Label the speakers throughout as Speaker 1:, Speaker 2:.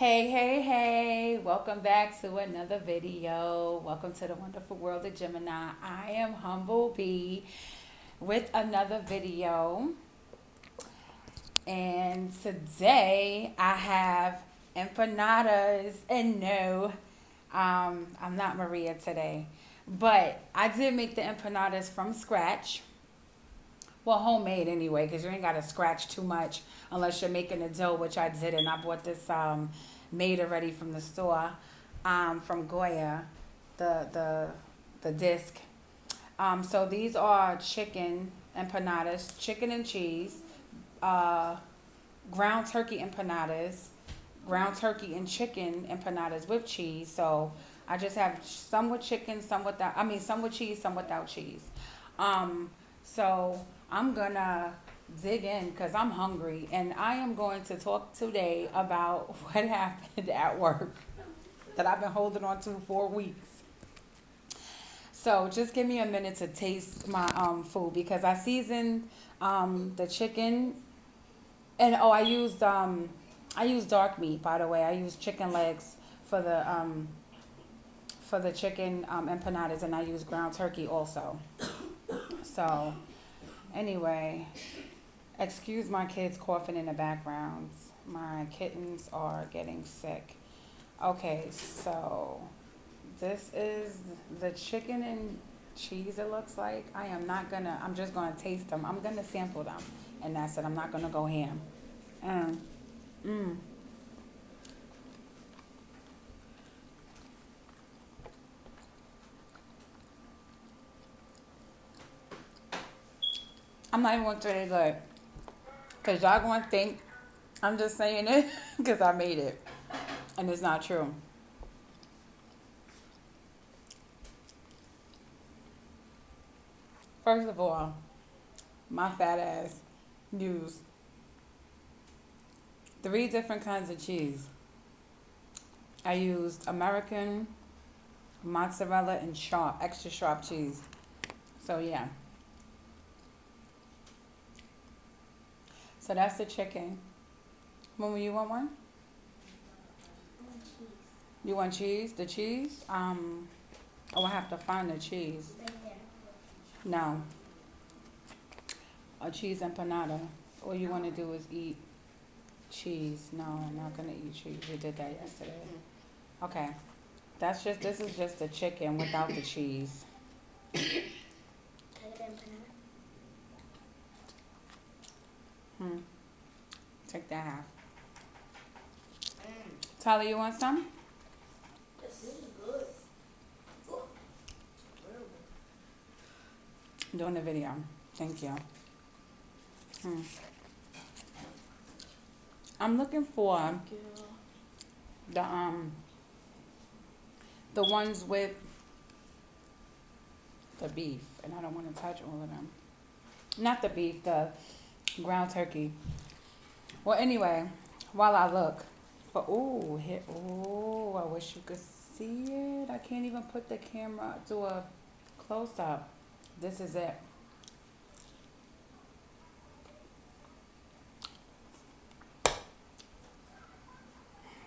Speaker 1: Hey, welcome back to another video. Welcome to the wonderful world of Gemini. I am Humble B with another video. And today I have empanadas. And no, I'm not Maria today. But I did make the empanadas from scratch. Well, homemade anyway, because you ain't got to scratch too much unless you're making a dough, which I did. And I bought this made already from the store, from Goya, the disc. So these are chicken empanadas, chicken and cheese, uh, ground turkey empanadas, ground turkey and chicken empanadas with cheese. So I just have some with chicken, some without. I mean, some with cheese, some without cheese. So I'm gonna dig in because I'm hungry, and I am going to talk today about what happened at work that I've been holding on to for weeks. So just give me a minute to taste my food because I seasoned the chicken, and oh, I used dark meat, by the way. I used chicken legs for the chicken empanadas, and I used ground turkey also. So anyway, excuse my kids coughing in the background. My kittens are getting sick. Okay, so this is the chicken and cheese, it looks like. I'm just gonna taste them. I'm gonna sample them, and that's it. I'm not gonna go ham. Mm, mm. I'm not even gonna say it good, cause y'all gonna think I'm just saying it because I made it, and it's not true. First of all, my fat ass used three different kinds of cheese. I used American, mozzarella, and sharp, extra sharp cheese. So yeah, so that's the chicken. Mama, you want one? You want cheese? The cheese? Oh, I have to find the cheese. No, a cheese empanada. All you want to do is eat cheese. No, I'm not gonna eat cheese. We did that yesterday. Okay, this is just the chicken without the cheese. Hmm. Take that half. Tyler, you want some? Doing the video. Thank you. Hmm. I'm looking for the the ones with the beef, and I don't want to touch all of them. Not the beef, the ground turkey. Well, anyway, while I look for I wish you could see it. I can't even put the camera do a close up. This is it.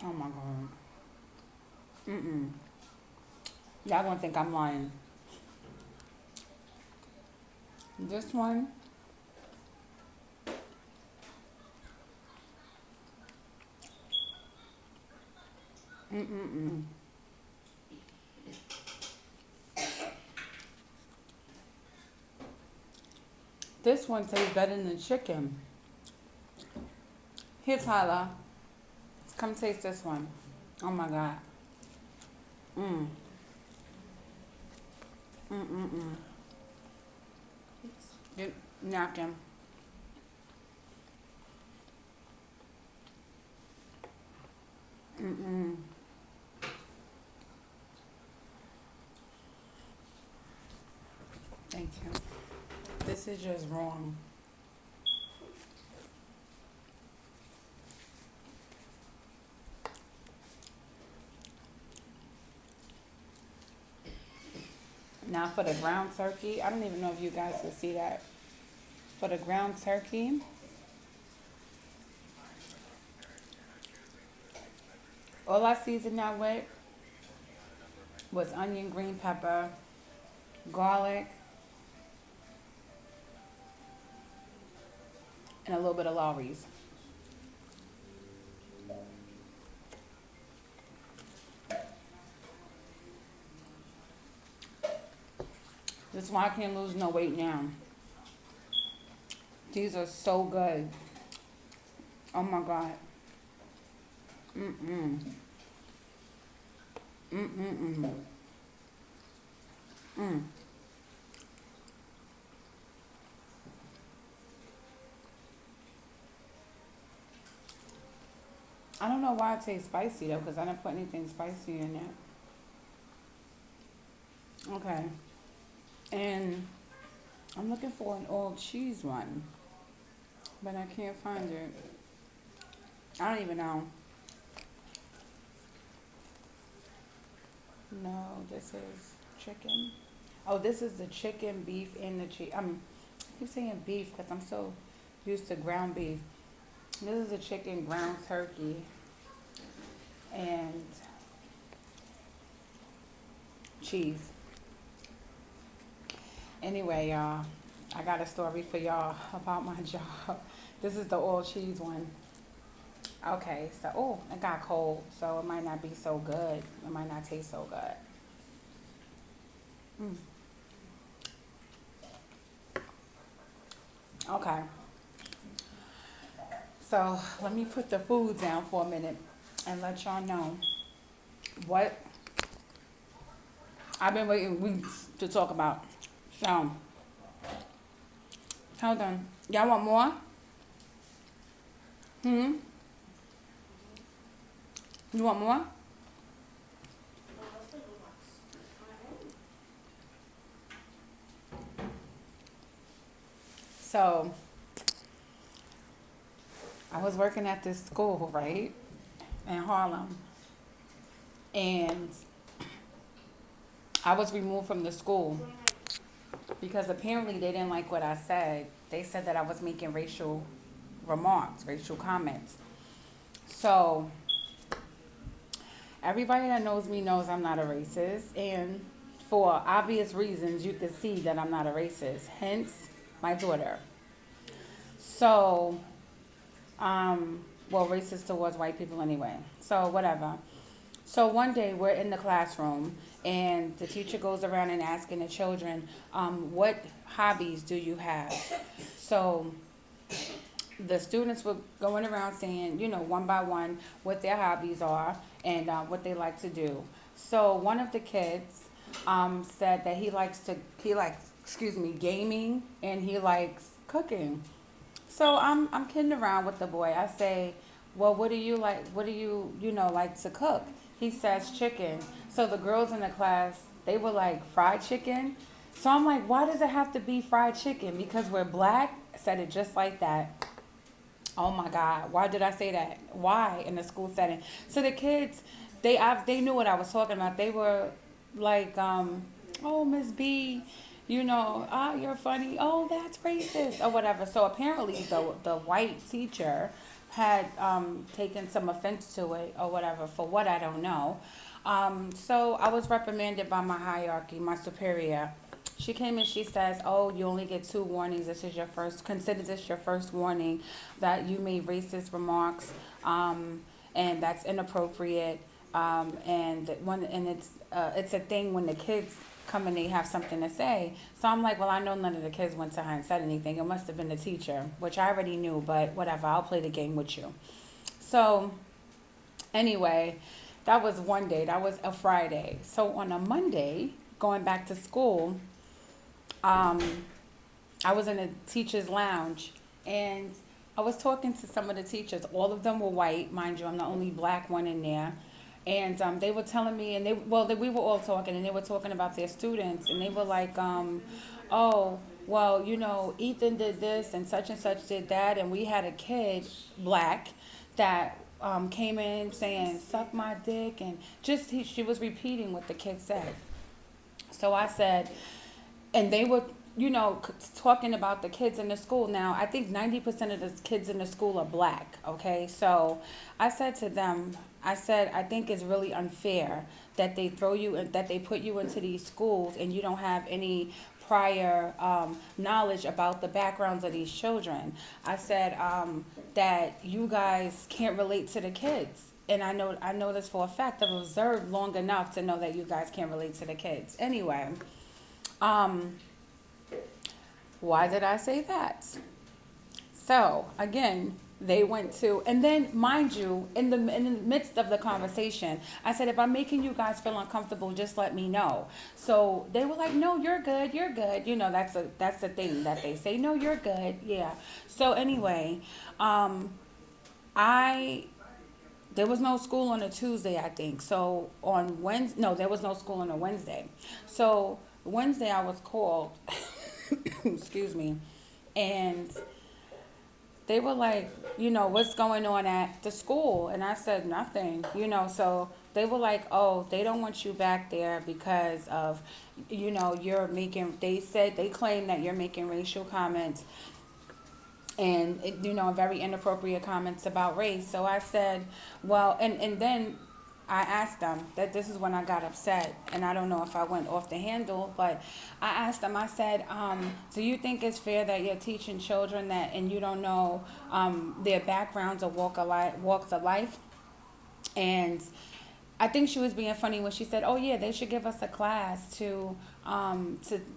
Speaker 1: Oh my god. Mm-mm. Y'all gonna think I'm lying. This one, mm-mm-mm. This one tastes better than chicken. Here, Tyler. Come taste this one. Oh my god. Mm. Mm-mm-mm. Get napkin. Mm-mm. Thank you. This is just wrong. Now for the ground turkey, I don't even know if you guys can see that. For the ground turkey, All I seasoned that with was onion, green pepper, garlic, and a little bit of Lawry's. That's why I can't lose no weight now. These are so good. Oh my God. Mm-mm. Mm-mm-mm. Mm. I don't know why it tastes spicy though, because I didn't put anything spicy in it. Okay. And I'm looking for an all cheese one, but I can't find it. I don't even know. No, this is chicken. Oh, this is the chicken, beef, and the cheese. I keep saying beef because I'm so used to ground beef. This is the chicken, ground turkey, and cheese. Anyway, y'all, I got a story for y'all about my job. This is the all cheese one. Okay, so, oh, it got cold, so it might not be so good. It might not taste so good. Mm, okay, so let me put the food down for a minute and let y'all know what I've been waiting weeks to talk about. So, hold on. Y'all want more? Hmm? You want more? So, I was working at this school, right, in Harlem, and I was removed from the school because apparently they didn't like what I said. They said that I was making racial remarks, racial comments. So, everybody that knows me knows I'm not a racist, and for obvious reasons, you can see that I'm not a racist. Hence, my daughter. So, well, racist towards white people anyway. So, whatever. So one day we're in the classroom and the teacher goes around and asking the children, what hobbies do you have? So the students were going around saying, one by one, what their hobbies are and what they like to do. So one of the kids said that he likes, excuse me, gaming and he likes cooking. So I'm kidding around with the boy. I say, well, what do you like? What do you like to cook? He says chicken. So the girls in the class, they were like fried chicken. So I'm like, why does it have to be fried chicken? Because we're black. I said it just like that. Oh my God, why did I say that? Why in the school setting? So the kids, they knew what I was talking about. They were like, oh Miss B, you're funny. Oh, that's racist or whatever. So apparently the white teacher had taken some offense to it or whatever for what I don't know. So I was reprimanded by my hierarchy, my superior. She came and she says, "Oh, you only get two warnings. This is your first. Consider this your first warning that you made racist remarks, and that's inappropriate. And it's a thing when the kids come and they have something to say." So I'm like, "Well, I know none of the kids went to her and said anything. It must have been the teacher, which I already knew. But whatever, I'll play the game with you." So anyway, that was one day. That was a Friday. So on a Monday, going back to school. Um, I was in a teacher's lounge and I was talking to some of the teachers. All of them were white, mind you. I'm the only black one in there. And they were telling me, and we were all talking, and they were talking about their students, and they were like, oh, well, Ethan did this and such did that, and we had a kid, black, that came in saying, suck my dick, and she was repeating what the kid said. So I said, and they were talking about the kids in the school. Now, I think 90% of the kids in the school are black, okay? So I said to them, I think it's really unfair that they that they put you into these schools and you don't have any prior knowledge about the backgrounds of these children. I said that you guys can't relate to the kids. And I know this for a fact. I've observed long enough to know that you guys can't relate to the kids. Anyway, um, why did I say that? So again, they went to, and then mind you, in the midst of the conversation, I said, if I'm making you guys feel uncomfortable, just let me know. So they were like, no, you're good, you're good. That's the thing that they say, no, you're good, yeah. So anyway, I there was no school on a Tuesday, I think. So on Wednesday, no, there was no school on a Wednesday. So Wednesday I was called, excuse me, and they were like, what's going on at the school? And I said, nothing, so they were like, oh, they don't want you back there because of, they claim that you're making racial comments and, very inappropriate comments about race. So I said, well, and then I asked them that this is when I got upset, and I don't know if I went off the handle, but I asked them, I said, do you think it's fair that you're teaching children that, and you don't know their backgrounds or walks of life? And I think she was being funny when she said, oh yeah, they should give us a class to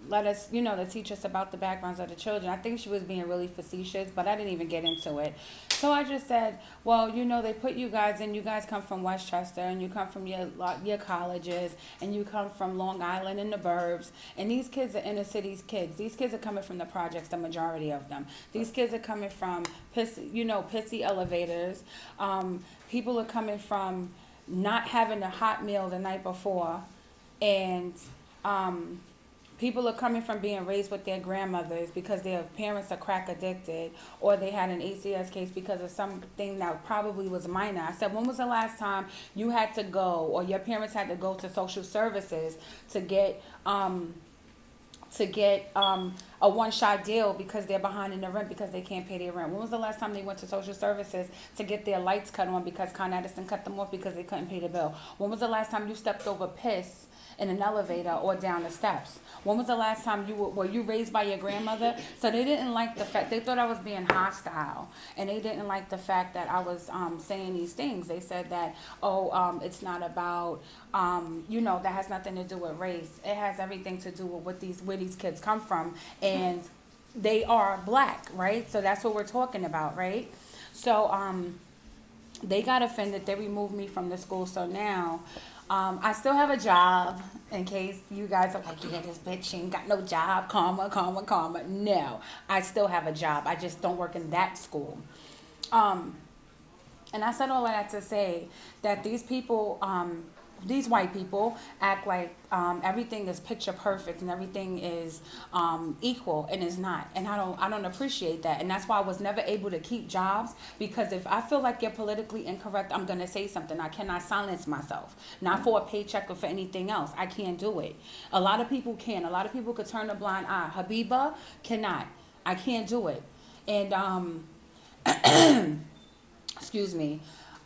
Speaker 1: let us, to teach us about the backgrounds of the children. I think she was being really facetious, but I didn't even get into it. So I just said, well, they put you guys in, you guys come from Westchester, and you come from your colleges, and you come from Long Island and the burbs, and these kids are inner cities kids. These kids are coming from the projects, the majority of them. These kids are coming from pissy elevators. People are coming from not having a hot meal the night before, and people are coming from being raised with their grandmothers because their parents are crack addicted, or they had an ACS case because of something that probably was minor. I said, when was the last time you had to go, or your parents had to go to social services to get a one-shot deal because they're behind in the rent because they can't pay their rent? When was the last time they went to social services to get their lights cut on because Con Edison cut them off because they couldn't pay the bill? When was the last time you stepped over piss in an elevator or down the steps? When was the last time were you raised by your grandmother? So they didn't like the fact, they thought I was being hostile, and they didn't like the fact that I was saying these things. They said that, it's not about, that has nothing to do with race. It has everything to do with where these kids come from, and they are black, right? So that's what we're talking about, right? So they got offended. They removed me from the school. So now I still have a job, in case you guys are like, yeah, this bitch ain't got no job, comma, comma, comma. No, I still have a job. I just don't work in that school. And I said all of that to say that these people, these white people act like everything is picture perfect and everything is equal, and it's not. And I don't appreciate that. And that's why I was never able to keep jobs, because if I feel like you're politically incorrect, I'm going to say something. I cannot silence myself, not for a paycheck or for anything else. I can't do it. A lot of people can. A lot of people could turn a blind eye. Habiba cannot. I can't do it. And excuse me.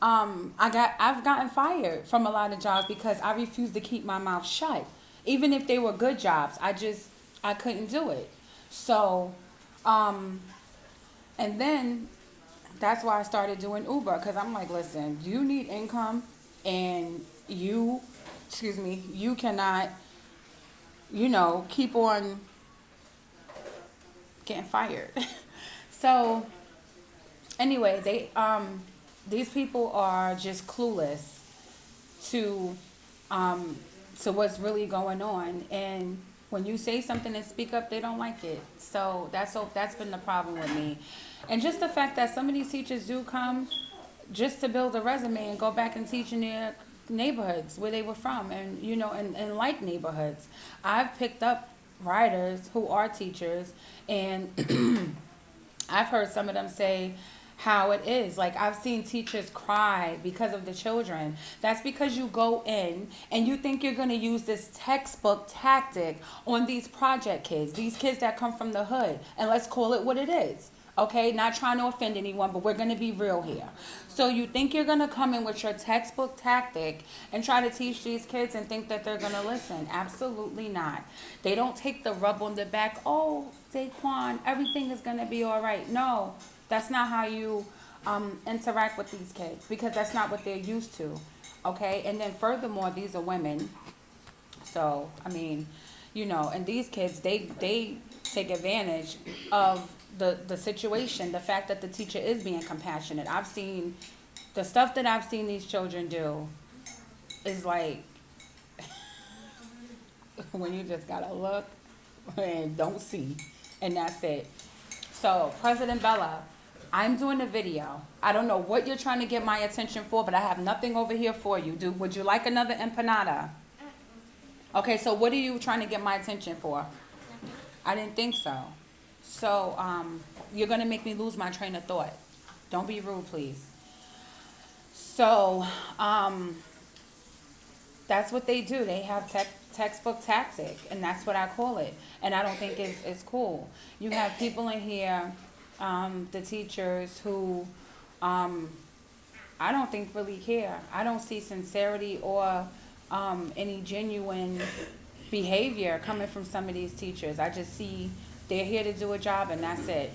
Speaker 1: I've gotten fired from a lot of jobs because I refused to keep my mouth shut. Even if they were good jobs, I couldn't do it. So, and then that's why I started doing Uber, because I'm like, listen, you need income, and you cannot, keep on getting fired. So, anyway, these people are just clueless to what's really going on, and when you say something and speak up, they don't like it. So that's been the problem with me, and just the fact that some of these teachers do come just to build a resume and go back and teach in their neighborhoods where they were from, and and like neighborhoods. I've picked up writers who are teachers, and I've heard some of them say how it is. Like, I've seen teachers cry because of the children. That's because you go in and you think you're going to use this textbook tactic on these project kids, these kids that come from the hood. And let's call it what it is. Okay, not trying to offend anyone, but we're going to be real here. So you think you're going to come in with your textbook tactic and try to teach these kids and think that they're going to listen. Absolutely not. They don't take the rub on the back. Oh, Daquan, everything is going to be all right. No, that's not how you interact with these kids, because that's not what they're used to. Okay, and then furthermore, these are women. So, I mean, and these kids, they take advantage of the situation, the fact that the teacher is being compassionate. I've seen the stuff that I've seen these children do is like when you just gotta look and don't see, and that's it. So, President Bella, I'm doing a video. I don't know what you're trying to get my attention for, but I have nothing over here for you. Would you like another empanada? Okay, so what are you trying to get my attention for? I didn't think so. So, you're going to make me lose my train of thought. Don't be rude, please. So, that's what they do. They have textbook tactic, and that's what I call it. And I don't think it's cool. You have people in here, the teachers who I don't think really care. I don't see sincerity or any genuine behavior coming from some of these teachers. I just see they're here to do a job and that's it.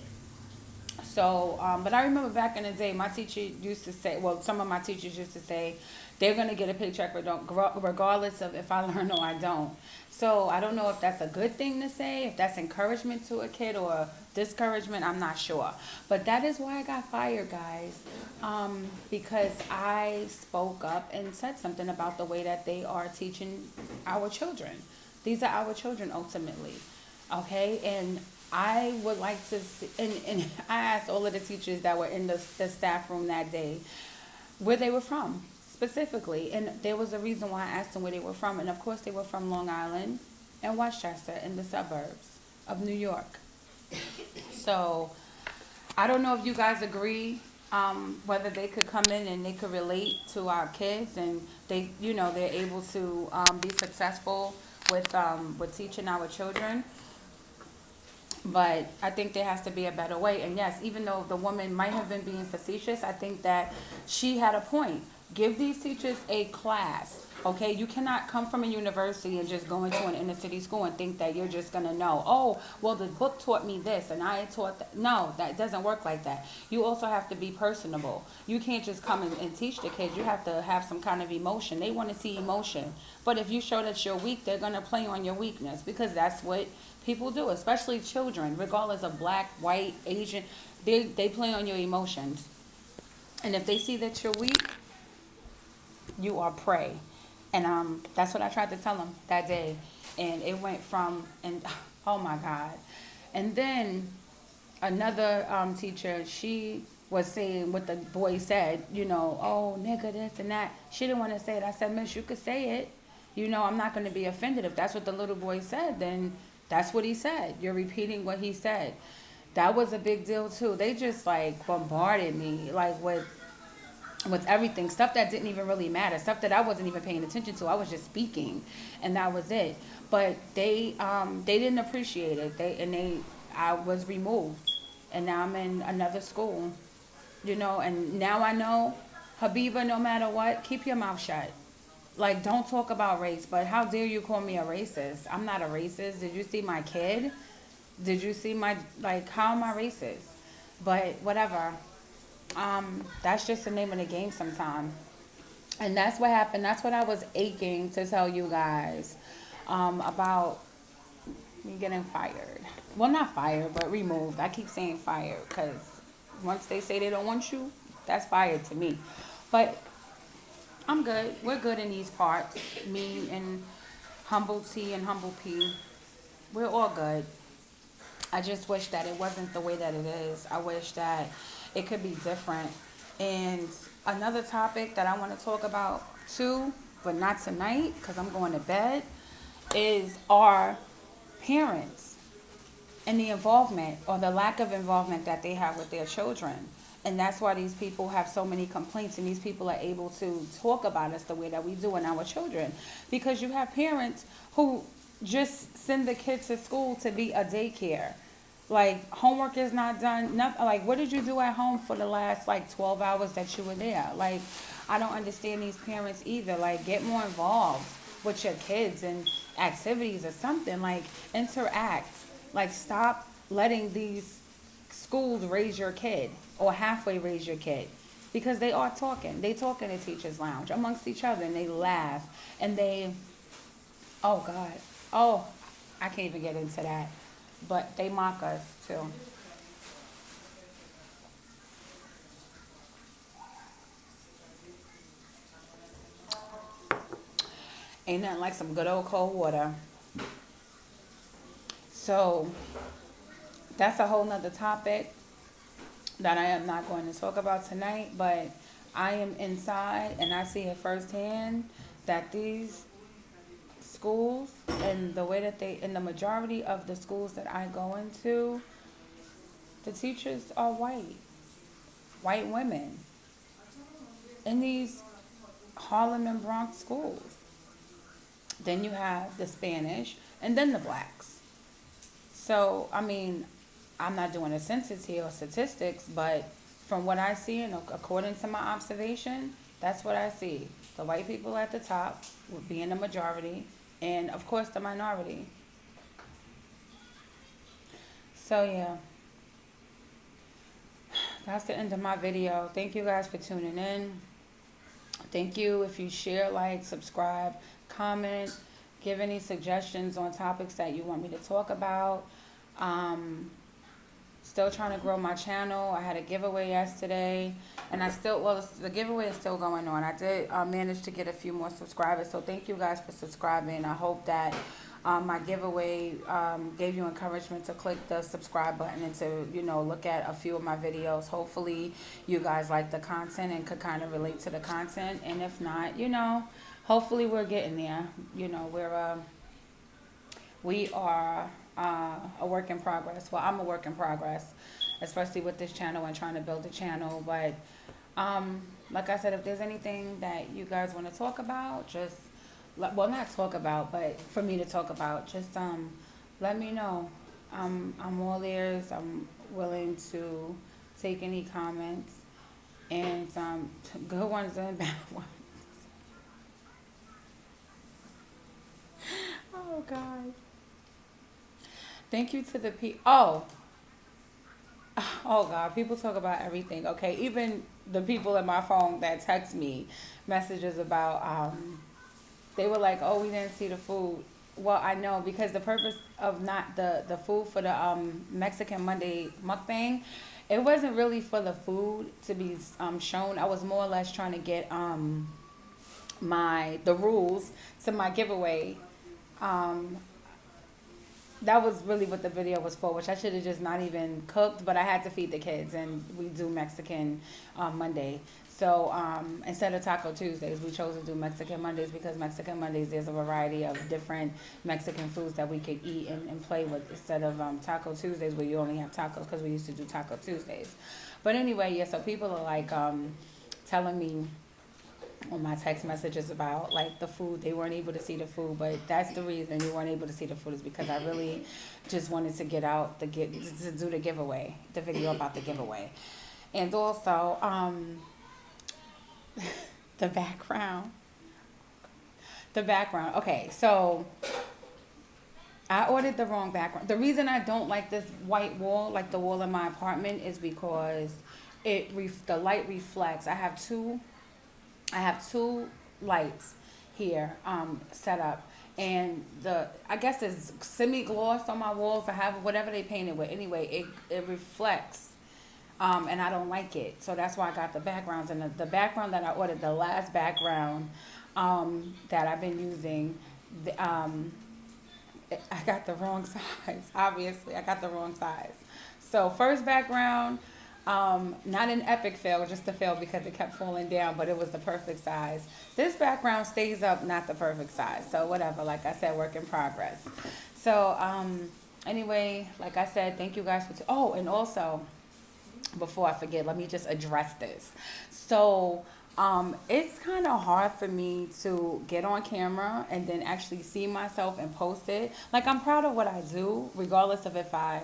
Speaker 1: So, but I remember back in the day, my teacher used to say, well, some of my teachers used to say, they're going to get a paycheck regardless of if I learn or I don't. So I don't know if that's a good thing to say, if that's encouragement to a kid or discouragement, I'm not sure. But that is why I got fired, guys, because I spoke up and said something about the way that they are teaching our children. These are our children ultimately, okay? And I would like to see, and I asked all of the teachers that were in the staff room that day where they were from specifically, and there was a reason why I asked them where they were from, and of course they were from Long Island and Westchester in the suburbs of New York. So I don't know if you guys agree whether they could come in and they could relate to our kids and they, they're able to be successful with teaching our children. But I think there has to be a better way. And yes, even though the woman might have been being facetious, I think that she had a point. Give these teachers a class, okay? You cannot come from a university and just go into an inner city school and think that you're just going to know, oh, well, the book taught me this and I taught that. No, that doesn't work like that. You also have to be personable. You can't just come and teach the kids. You have to have some kind of emotion. They want to see emotion. But if you show that you're weak, they're going to play on your weakness because that's what people do, especially children, regardless of black, white, Asian. They play on your emotions. And if they see that you're weak, you are prey. And that's what I tried to tell them that day. And it went from, and oh my God. And then another teacher, she was saying what the boy said, oh, nigga, this and that. She didn't want to say it. I said, miss, you could say it. I'm not going to be offended. If that's what the little boy said, then that's what he said. You're repeating what he said. That was a big deal too. They just bombarded me with everything, stuff that didn't even really matter, stuff that I wasn't even paying attention to. I was just speaking, and that was it. But they didn't appreciate it. I was removed, and now I'm in another school, and now I know, Habiba, no matter what, keep your mouth shut. Don't talk about race, but how dare you call me a racist? I'm not a racist. Did you see my kid? Did you see how am I racist? But whatever. That's just the name of the game sometimes. And that's what happened. That's what I was aching to tell you guys about me getting fired. Well, not fired, but removed. I keep saying fired because once they say they don't want you, that's fired to me. But I'm good. We're good in these parts. Me and Humble T and Humble P. We're all good. I just wish that it wasn't the way that it is. I wish that it could be different. And another topic that I want to talk about too, but not tonight because I'm going to bed, is our parents and the involvement or the lack of involvement that they have with their children. And that's why these people have so many complaints, and these people are able to talk about us the way that we do in our children. Because you have parents who just send the kids to school to be a daycare. Like, homework is not done. Nothing. Like, what did you do at home for the last, like, 12 hours that you were there? Like, I don't understand these parents either. Like, get more involved with your kids and activities or something. Like, interact. Like, stop letting these schools raise your kid or halfway raise your kid, because they are talking. They talk in the teacher's lounge amongst each other, and they laugh, and they, oh God, oh, I can't even get into that, but they mock us too. Ain't nothing like some good old cold water. So that's a whole nother topic that I am not going to talk about tonight, but I am inside and I see it firsthand that these schools, and the way that they, in the majority of the schools that I go into, the teachers are white women in these Harlem and Bronx schools. Then you have the Spanish and then the blacks. So, I mean, I'm not doing a census here or statistics, but from what I see and according to my observation, that's what I see. The white people at the top being the majority, and of course the minority. So yeah, that's the end of my video. Thank you guys for tuning in. Thank you if you share, like, subscribe, comment, give any suggestions on topics that you want me to talk about. Still trying to grow my channel. I had a giveaway yesterday, and the giveaway is still going on. I did manage to get a few more subscribers, so thank you guys for subscribing. I hope that my giveaway gave you encouragement to click the subscribe button and to, look at a few of my videos. Hopefully you guys like the content and could kind of relate to the content, and if not, hopefully we're getting there. We are a work in progress. Well, I'm a work in progress, especially with this channel and trying to build a channel. But like I said, if there's anything that you guys want to talk about, just not talk about, but for me to talk about, just let me know. I'm all ears. I'm willing to take any comments, and good ones and bad ones. Oh God. Thank you to the people. Oh God, people talk about everything. Okay, even the people in my phone that text me messages about, they were like, oh, we didn't see the food. Well, I know, because the purpose of not the food for the Mexican Monday mukbang, it wasn't really for the food to be shown. I was more or less trying to get the rules to my giveaway. That was really what the video was for, which I should have just not even cooked, but I had to feed the kids, and we do Mexican Monday. So instead of Taco Tuesdays, we chose to do Mexican Mondays, because Mexican Mondays, there's a variety of different Mexican foods that we could eat and play with, instead of Taco Tuesdays where you only have tacos, because we used to do Taco Tuesdays. But anyway, yeah, so people are like telling me on my text messages about, like, the food. They weren't able to see the food, but that's the reason you weren't able to see the food, is because I really just wanted to get out to do the giveaway, the video about the giveaway. And also the background. Okay, so I ordered the wrong background. The reason I don't like this white wall, like the wall in my apartment, is because the light reflects. I have two lights here set up, and I guess there's semi-gloss on my walls. I have whatever they painted with. Anyway, it reflects, and I don't like it. So that's why I got the backgrounds. And the background that I ordered, the last background that I've been using, I got the wrong size. Obviously, I got the wrong size. So first background, not an epic fail, just a fail because it kept falling down, but it was the perfect size. This background stays up, not the perfect size. So whatever, like I said, work in progress. So anyway, like I said, thank you guys for, and also before I forget, let me just address this. So, it's kind of hard for me to get on camera and then actually see myself and post it. Like, I'm proud of what I do, regardless of if I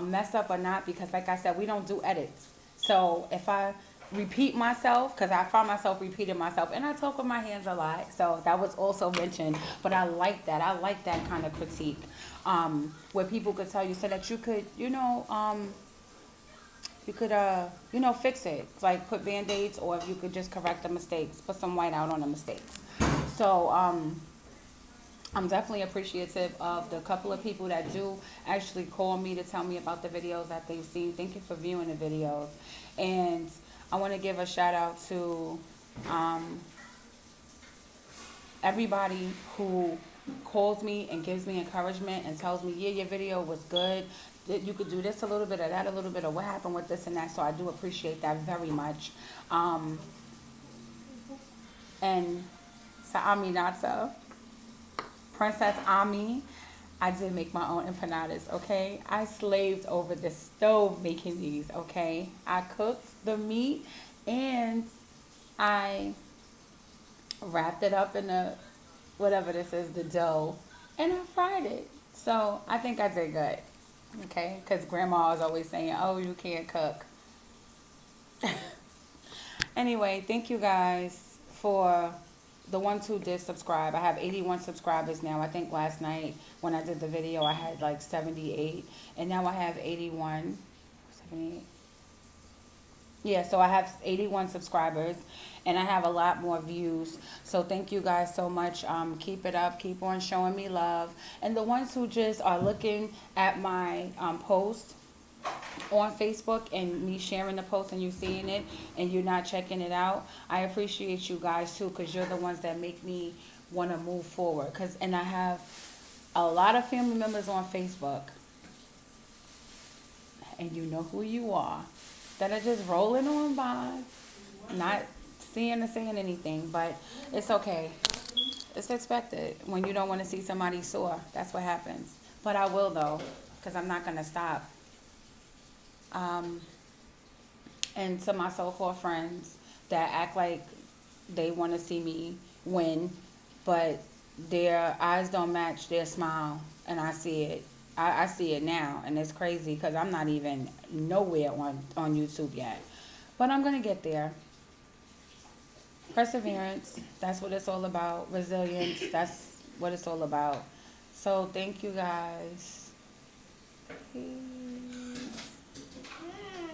Speaker 1: mess up or not, because, like I said, we don't do edits. So, if I repeat myself, because I find myself repeating myself, and I talk with my hands a lot, so that was also mentioned. But I like that. I like that kind of critique, where people could tell you so that you could, fix it. Like put band-aids, or if you could just correct the mistakes, put some white out on the mistakes. So, I'm definitely appreciative of the couple of people that do actually call me to tell me about the videos that they've seen. Thank you for viewing the videos. And I want to give a shout out to everybody who calls me and gives me encouragement and tells me, yeah, your video was good. That you could do this a little bit of that, a little bit of what happened with this and that. So I do appreciate that very much. And Sa'aminata, Princess Ami, I did make my own empanadas, okay? I slaved over the stove making these, okay? I cooked the meat and I wrapped it up in the, whatever this is, the dough, and I fried it. So I think I did good, okay? Because grandma was always saying, oh, you can't cook. Anyway, thank you guys for the ones who did subscribe. I have 81 subscribers now. I think last night when I did the video, I had like 78. And now I have 81. 78. Yeah, so I have 81 subscribers. And I have a lot more views. So thank you guys so much. Keep it up. Keep on showing me love. And the ones who just are looking at my post on Facebook and me sharing the post and you seeing it and you're not checking it out, I appreciate you guys too, because you're the ones that make me want to move forward. And I have a lot of family members on Facebook, and you know who you are, that are just rolling on by, not seeing or saying anything, but it's okay. It's expected when you don't want to see somebody sore. That's what happens. But I will though, because I'm not going to stop. And to my so-called friends that act like they want to see me win, but their eyes don't match their smile, and I see it. I see it now, and it's crazy because I'm not even nowhere on YouTube yet. But I'm going to get there. Perseverance, that's what it's all about. Resilience, that's what it's all about. So thank you guys. Peace.